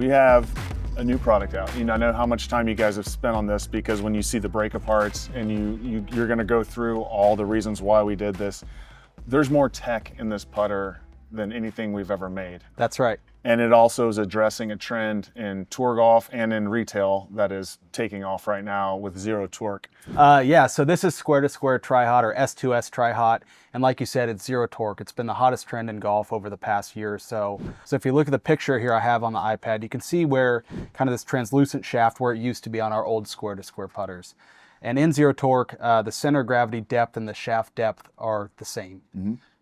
we have a new product out. I know how much time you guys have spent on this, because when you see the break aparts and you're gonna go through all the reasons why we did this, there's more tech in this putter than anything we've ever made. That's right. And it also is addressing a trend in tour golf and in retail that is taking off right now with zero torque. Yeah, so this is square to square tri-hot, or S2S tri-hot. And like you said, it's zero torque. It's been the hottest trend in golf over the past year or so. So if you look at the picture here I have on the iPad, you can see where kind of this translucent shaft where it used to be on our old square to square putters. And in zero torque, the center of gravity depth and the shaft depth are the same.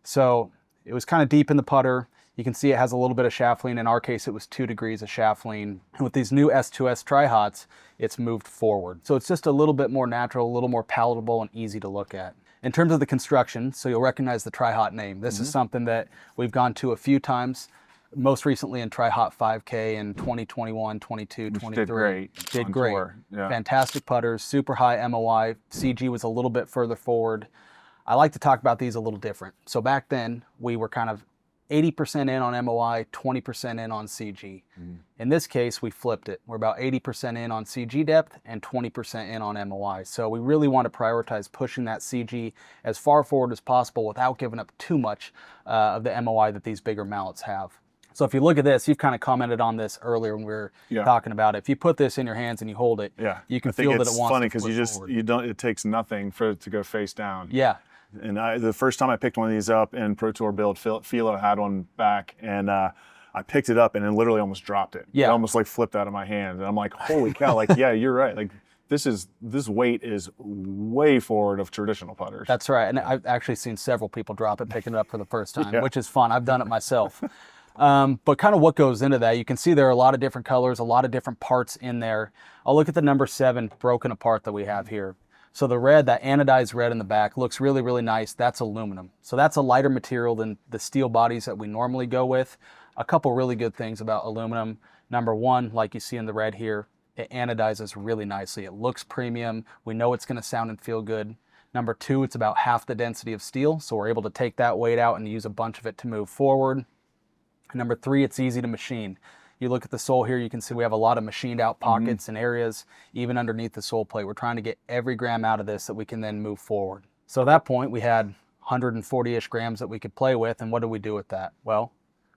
So it was kind of deep in the putter. You can see it has a little bit of shaft lean. In our case, it was 2 degrees of shaft lean. And with these new S2S tri-hots, it's moved forward. So it's just a little bit more natural, a little more palatable and easy to look at. In terms of the construction, so you'll recognize the tri-hot name. This is something that we've gone to a few times, most recently in tri-hot 5K in 2021, 22, 23. Did great. Did great. Yeah. Fantastic putters, super high MOI. CG was a little bit further forward. I like to talk about these a little different. So back then, we were kind of 80% in on MOI, 20% in on CG. In this case, we flipped it. We're about 80% in on CG depth and 20% in on MOI. So we really want to prioritize pushing that CG as far forward as possible without giving up too much of the MOI that these bigger mallets have. So if you look at this, you've kind of commented on this earlier when we were talking about it. If you put this in your hands and you hold it, you can feel that it wants to funny because forward. it takes nothing for it to go face down. Yeah. And the first time I picked one of these up in Pro Tour build, Philo had one back, and I picked it up and then literally almost dropped it. Yeah. It almost like flipped out of my hand. And I'm like, holy cow, like, yeah, you're right. Like this weight is way forward of traditional putters. That's right. And I've actually seen several people drop it, picking it up for the first time, which is fun. I've done it myself. But kind of what goes into that, you can see there are a lot of different colors, a lot of different parts in there. I'll look at the number 7 broken apart that we have here. So the red, that anodized red in the back, looks really, really nice. That's aluminum. So that's a lighter material than the steel bodies that we normally go with. A couple really good things about aluminum. Number 1, like you see in the red here, it anodizes really nicely. It looks premium. We know it's gonna sound and feel good. Number 2, it's about half the density of steel. So we're able to take that weight out and use a bunch of it to move forward. And number 3, it's easy to machine. You look at the sole here, you can see we have a lot of machined out pockets and areas, even underneath the sole plate. We're trying to get every gram out of this that we can then move forward. So at that point, we had 140-ish grams that we could play with, and what did we do with that? Well,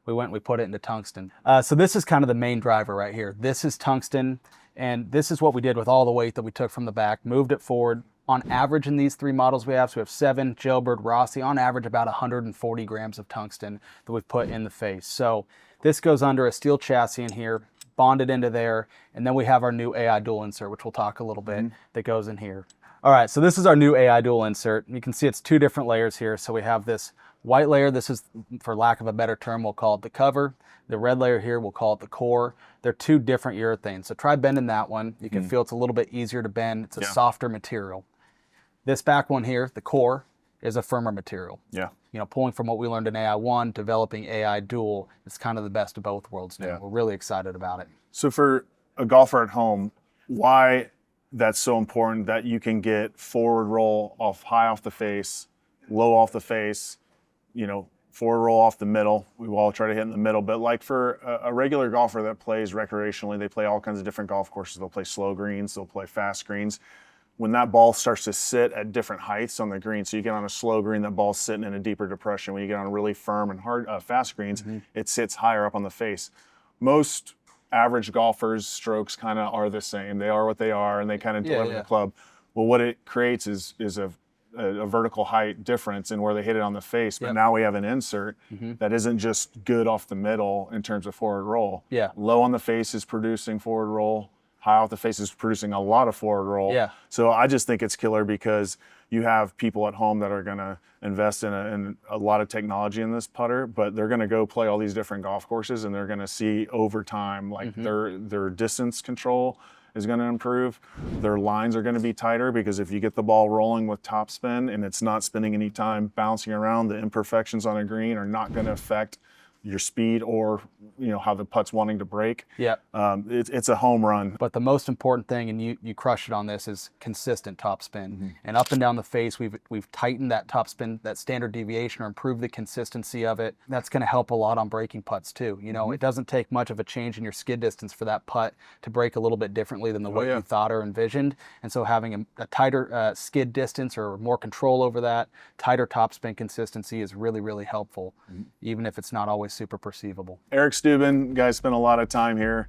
we put it into tungsten. So this is kind of the main driver right here. This is tungsten, and this is what we did with all the weight that we took from the back, moved it forward. On average in these 3 models we have, so we have 7, Jailbird, Rossi, on average about 140 grams of tungsten that we've put in the face. So this goes under a steel chassis in here, bonded into there, and then we have our new AI dual insert, which we'll talk a little bit, that goes in here. All right, so this is our new AI dual insert. You can see it's 2 different layers here. So we have this white layer. This is, for lack of a better term, we'll call it the cover. The red layer here, we'll call it the core. They're 2 different urethanes. So try bending that one. You can feel it's a little bit easier to bend. It's a softer material. This back one here, the core, is a firmer material. Yeah. You know, pulling from what we learned in AI1, developing AI dual, it's kind of the best of both worlds now. We're really excited about it. So for a golfer at home, why that's so important that you can get forward roll high off the face, low off the face, you know, forward roll off the middle. We all try to hit in the middle, but like for a regular golfer that plays recreationally, they play all kinds of different golf courses. They'll play slow greens, they'll play fast greens. When that ball starts to sit at different heights on the green, so you get on a slow green, that ball's sitting in a deeper depression. When you get on really firm and hard, fast greens, it sits higher up on the face. Most average golfers' strokes kind of are the same. They are what they are, and they kind of deliver the club. Well, what it creates is a vertical height difference in where they hit it on the face. But now we have an insert that isn't just good off the middle in terms of forward roll. Low on the face is producing forward roll. High off the face is producing a lot of forward roll. So I just think it's killer because you have people at home that are going to invest in a lot of technology in this putter, but they're going to go play all these different golf courses and they're going to see over time, like their distance control is going to improve. Their lines are going to be tighter because if you get the ball rolling with top spin and it's not spending any time bouncing around, the imperfections on a green are not going to affect your speed or how the putt's wanting to break. Yeah. It's a home run. But the most important thing, and you crushed it on this, is consistent topspin. And up and down the face, we've tightened that topspin, that standard deviation, or improved the consistency of it. That's going to help a lot on breaking putts too. It doesn't take much of a change in your skid distance for that putt to break a little bit differently than the way you thought or envisioned. And so having a tighter skid distance or more control over that, tighter topspin consistency is really, really helpful, even if it's not always super perceivable. Eric Steuben, guys, spent a lot of time here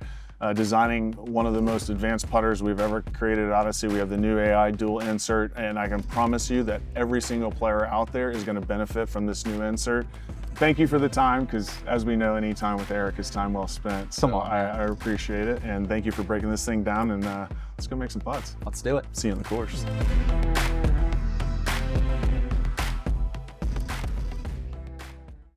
designing one of the most advanced putters we've ever created at Odyssey. We have the new AI dual insert, and I can promise you that every single player out there is going to benefit from this new insert. Thank you for the time, because as we know, any time with Eric is time well spent. So I appreciate it, and thank you for breaking this thing down, and let's go make some putts. Let's do it. See you on the course.